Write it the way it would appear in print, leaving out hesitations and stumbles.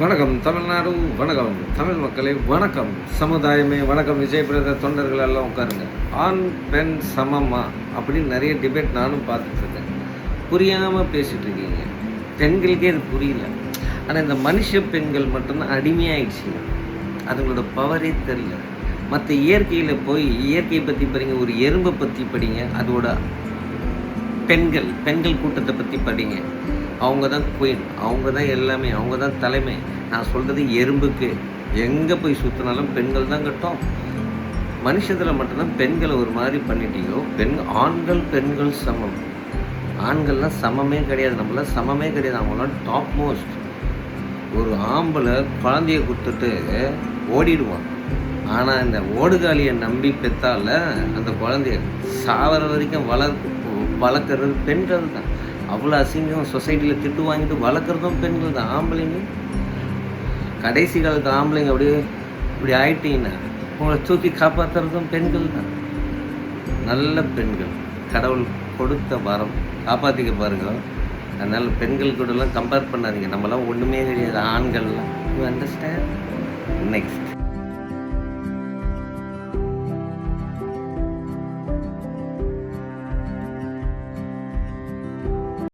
வணக்கம் தமிழ்நாடு, வணக்கம் தமிழ் மக்களே, வணக்கம் சமுதாயமே, வணக்கம் விஜய் பிரதர் தொண்டர்கள் எல்லாம் உட்காருங்க. ஆண் பெண் சமமா அப்படின்னு நிறைய டிபேட் நானும் பார்த்துட்ருக்கேன். புரியாமல் பேசிகிட்டு இருக்கீங்க. பெண்களுக்கே அது புரியல. ஆனால் இந்த மனுஷ பெண்கள் மட்டும்தான் அடிமையாயிடுச்சு. அதுங்களோட பவரே தெரியல. மற்ற இயற்கையில் போய் இயற்கையை பற்றி படிங்க, ஒரு எறும்பை பற்றி படிங்க, அதோட பெண்கள் கூட்டத்தை பற்றி படிங்க. அவங்க தான் குயின், அவங்க தான் எல்லாமே, அவங்க தான் தலைமை. நான் சொல்கிறது எறும்புக்கு எங்கே போய் சுற்றினாலும் பெண்கள் தான் கட்டும். மனுஷத்தில் மட்டும்தான் பெண்களை ஒரு மாதிரி பண்ணிட்டீங்க. ஆண்கள் பெண்கள் சமம். ஆண்கள்லாம் சமமே கிடையாது, நம்மளாம் சமமே கிடையாது. அவங்களாம் டாப் மோஸ்ட். ஒரு ஆம்பளை குழந்தைய கொடுத்துட்டு ஓடிடுவான். ஆனால் இந்த ஓடுகாலியை நம்பி பெற்றால அந்த குழந்தைய சாவர வரைக்கும் வளர்க்குறது பெண்கள் தான். அவ்வளோ அசிங்கம். சொசைட்டியில் திட்டு வாங்கிட்டு வளர்க்குறதும் பெண்கள் தான். ஆம்பளைங்க கடைசி காலத்து ஆம்பளைங்க அப்படியே இப்படி ஆயிட்டீங்கன்னா உங்களை தூக்கி காப்பாற்றுறதும் பெண்கள் தான். நல்ல பெண்கள், கடவுள் கொடுத்த வரம், காப்பாற்றிக்க பாருங்க. அதனால் பெண்கள் கூடலாம் கம்பேர் பண்ணாதீங்க. நம்மளாம் ஒன்றுமே கிடையாது. ஆண்கள்லாம் யூ அண்டர்ஸ்டாண்ட். நெக்ஸ்ட்